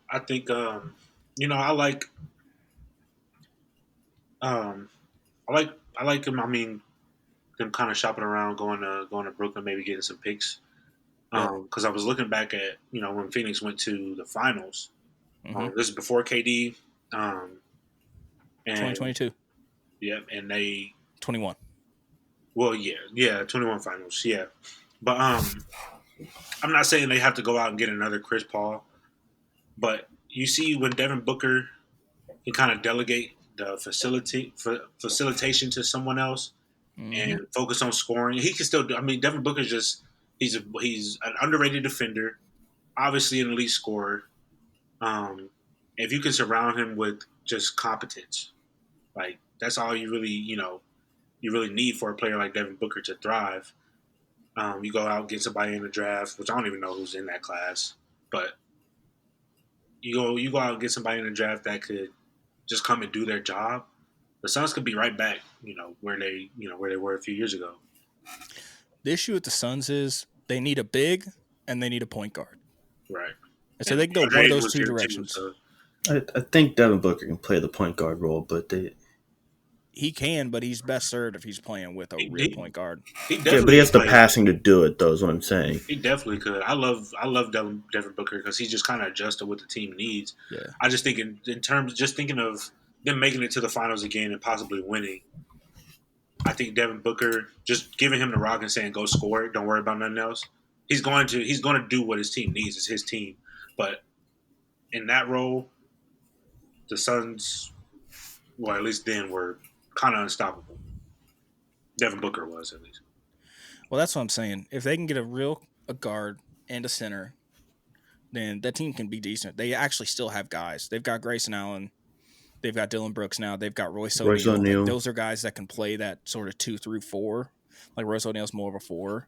I think, I like him. I mean, them kind of shopping around, going to Brooklyn, maybe getting some picks. Because I was looking back at when Phoenix went to the finals. This is before KD. And 2022. Yeah, and they 21. Well, yeah, 21 finals, yeah. But I'm not saying they have to go out and get another Chris Paul. But you see when Devin Booker can kind of delegate the facilitation to someone else Mm-hmm. and focus on scoring. He can still do. I mean, Devin Booker's just he's an underrated defender, obviously an elite scorer. Um, if you can surround him with just competence, like that's all you really you really need for a player like Devin Booker to thrive. You go out and get somebody in the draft, which I don't even know who's in that class, but you go out and get somebody in the draft that could just come and do their job. The Suns could be right back, where they were a few years ago. The issue with the Suns is they need a big and they need a point guard. Right. And so And they can go one Andre of those was two here too, directions. so I think Devin Booker can play the point guard role, but He can, but he's best served if he's playing with a he, real he, point guard. he yeah, but he definitely has could the play. passing to do it, though. Is what I'm saying. He definitely could. I love Devin Booker because he just kind of adjusted what the team needs. Yeah. I just think in terms, just thinking of them making it to the finals again and possibly winning. I think Devin Booker just giving him the rock and saying go score it, don't worry about nothing else. He's going to do what his team needs. It's his team, but in that role, the Suns, well, at least then were kind of unstoppable. Devin Booker was at least. Well, that's what I'm saying. If they can get a guard and a center, then that team can be decent. They actually still have guys. They've got Grayson Allen. They've got Dylan Brooks now. They've got Royce Royce O'Neal. Like O'Neal. those are guys that can play that sort of 2 through 4. Like Royce O'Neal's more of a 4.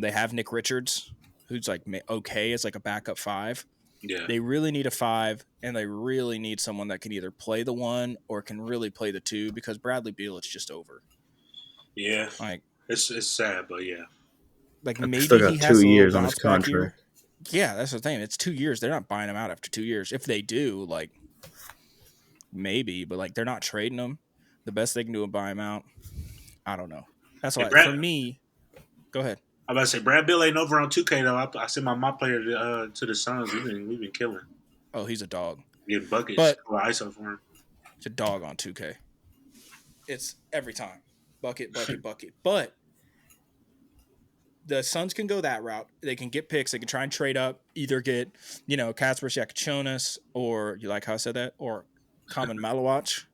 They have Nick Richards, who's like okay as like a backup 5. Yeah, They really need a 5, and they really need someone that can either play the 1 or can really play the 2 because Bradley Beal, it's just over. yeah. Like It's sad, but yeah, maybe Still he got 2 has a little years on his bounce back contract. here. Yeah, that's the thing. It's 2 years. They're not buying him out after 2 years. If they do, like maybe, but like they're not trading him. The best they can do is buy him out. I don't know. That's hey, why Brad, for me. Go ahead. I'm about to say Brad Bill ain't over on 2K though. I sent my player to the Suns. We've been killing, Oh, he's a dog, getting buckets but or ISO for him. it's a dog on 2K. It's every time bucket, bucket, bucket. But the Suns can go that route. They can get picks. They can try and trade up. Either get Kasper Yakachonis, or you like how I said that, or Common Malawach.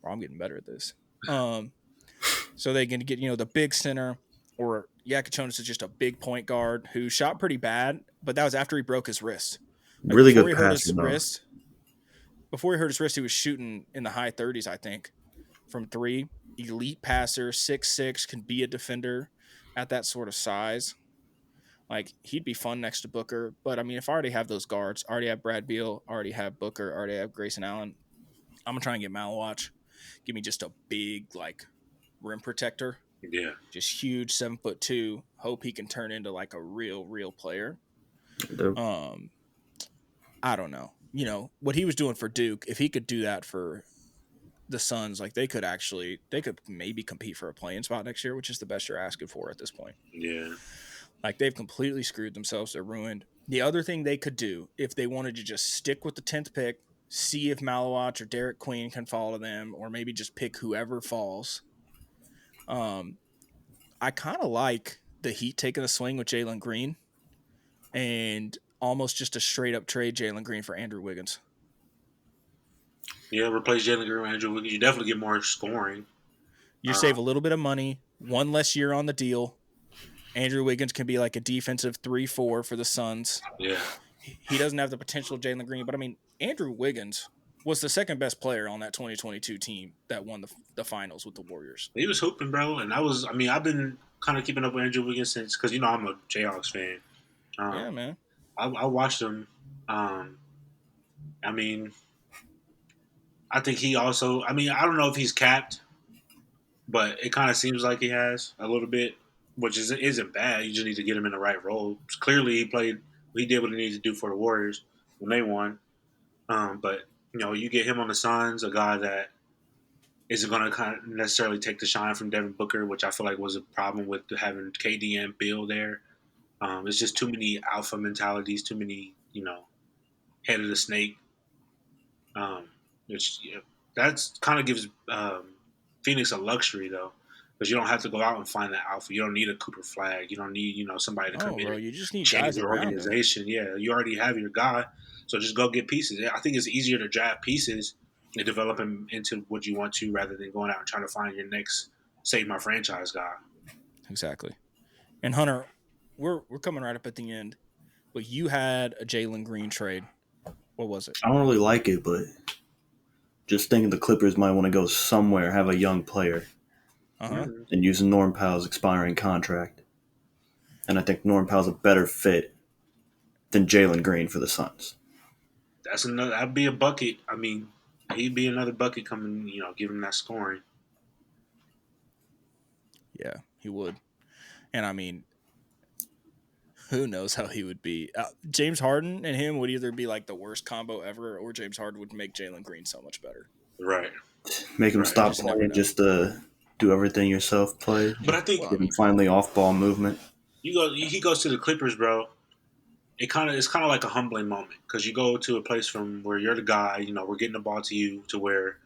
Or I'm getting better at this. So they can get the big center, or Yakachonis is just a big point guard who shot pretty bad, but that was after he broke his wrist. Like Really good passing, though. Before he hurt his wrist, he was shooting in the high 30s, I think, from 3. Elite passer, 6'6", can be a defender at that sort of size. Like, he'd be fun next to Booker. But, I mean, if I already have those guards, already have Brad Beal, already have Booker, already have Grayson Allen, I'm going to try and get Malawach. Give me just a big, like, rim protector. Yeah. Just huge, 7'2". Hope he can turn into, like, a real player. I don't know. What he was doing for Duke, if he could do that for the Suns, like they could maybe compete for a play-in spot next year, which is the best you're asking for at this point. Yeah. Like they've completely screwed themselves. They're ruined. The other thing they could do, if they wanted to just stick with the 10th pick, see if Malawach or Derek Queen can fall to them, or maybe just pick whoever falls. I kind of like the Heat taking a swing with Jalen Green and almost just a straight-up trade Jalen Green for Andrew Wiggins. Yeah, replace Jalen Green with Andrew Wiggins. You definitely get more scoring. You save a little bit of money, 1 less year on the deal. Andrew Wiggins can be like a defensive 3-4 for the Suns. Yeah. He doesn't have the potential of Jalen Green, but I mean, Andrew Wiggins was the second best player on that 2022 team that won the finals with the Warriors. He was hooping, bro, and I've been kind of keeping up with Andrew Wiggins since, because I'm a Jayhawks fan. Yeah, man. I watched him. I mean, I think he also. I mean, I don't know if he's capped, but it kind of seems like he has a little bit, which isn't bad. You just need to get him in the right role. Clearly, he did what he needed to do for the Warriors when they won. But you get him on the Suns, a guy that isn't going to kind of necessarily take the shine from Devin Booker, which I feel like was a problem with having KD and Bill there. It's just too many alpha mentalities, too many, head of the snake. Which that's kind of gives Phoenix a luxury, though. because you don't have to go out and find that alpha. You don't need a Cooper Flag. You don't need somebody to come Oh, in bro, and you just need change guys your around him. organization. Yeah, you already have your guy, so just go get pieces. I think it's easier to draft pieces and develop them into what you want to, rather than going out and trying to find your next save my franchise guy. Exactly. And Hunter, we're coming right up at the end, but you had a Jalen Green trade. What was it? I don't really like it, but just thinking the Clippers might want to go somewhere, have a young player, Uh-huh. and use Norm Powell's expiring contract. And I think Norm Powell's a better fit than Jalen Green for the Suns. That's another. That'd be a bucket. I mean, he'd be another bucket coming. Give him that scoring. Yeah, he would. And I mean, who knows how he would be? James Harden and him would either be like the worst combo ever, or James Harden would make Jalen Green so much better. Right. Make him Right. stop Just never playing, know. just do everything yourself play. But I think Well, I Give him mean, finally off-ball movement. he goes to the Clippers, bro. It's kind of like a humbling moment, because you go to a place from where you're the guy. We're getting the ball to you, to where,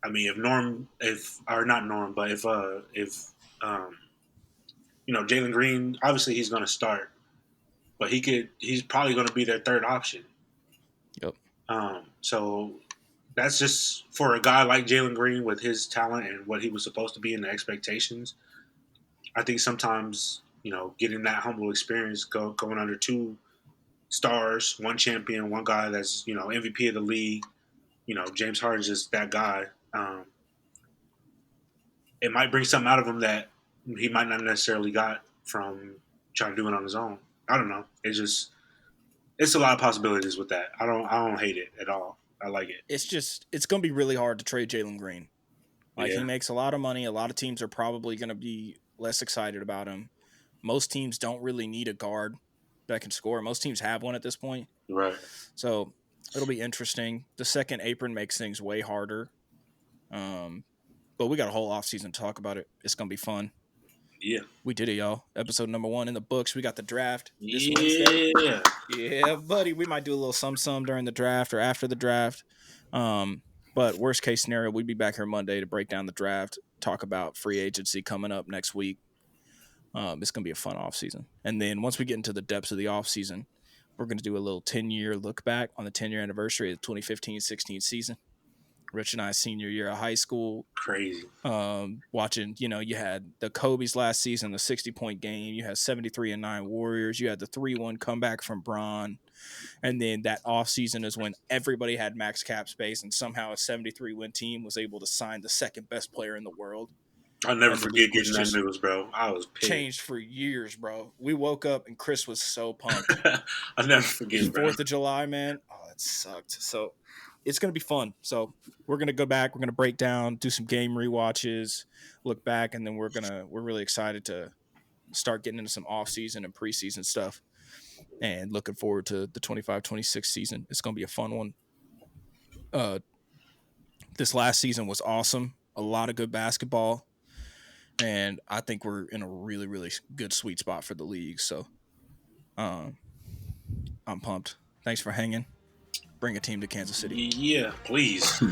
I mean, if or not Norm, but if um, Jalen Green, obviously he's going to start, but he's probably going to be their third option. yep. So that's just for a guy like Jalen Green with his talent and what he was supposed to be in the expectations. I think sometimes getting that humble experience, going under two stars, one champion, one guy that's MVP of the league. James Harden's just that guy. It might bring something out of him that he might not necessarily got from trying to do it on his own. I don't know. It's a lot of possibilities with that. I don't hate it at all. I like it. It's going to be really hard to trade Jalen Green. Like, Yeah. he makes a lot of money. A lot of teams are probably going to be less excited about him. Most teams don't really need a guard that can score. Most teams have one at this point. Right. So it'll be interesting. The second apron makes things way harder. But we got a whole offseason to talk about it. It's going to be fun. Yeah. We did it, y'all. Episode number 1 in the books. We got the draft this Yeah. Wednesday. Yeah, buddy. We might do a little sum during the draft or after the draft. But worst case scenario, we'd be back here Monday to break down the draft, talk about free agency coming up next week. It's going to be a fun offseason. And then once we get into the depths of the offseason, we're going to do a little 10-year look back on the 10-year anniversary of the 2015-16 season. Rich and I's senior year of high school. Crazy. Watching, you had the Kobe's last season, the 60-point game. You had 73-9 Warriors. You had the 3-1 comeback from Bron. And then that offseason is when everybody had max cap space, and somehow a 73-win team was able to sign the second best player in the world. I'll never And the forget league was getting that just news, bro. I was pissed. changed for years, bro. We woke up and Chris was so pumped. I'll never forget, bro. 4th of July, man. Oh, that sucked. So it's going to be fun. So we're going to go back. We're going to break down, do some game rewatches, look back, and then we're really excited to start getting into some off-season and preseason stuff, and looking forward to the 25-26 season. It's going to be a fun one. This last season was awesome. A lot of good basketball, and I think we're in a really, really good sweet spot for the league. So I'm pumped. Thanks for hanging. Bring a team to Kansas City. Yeah, please.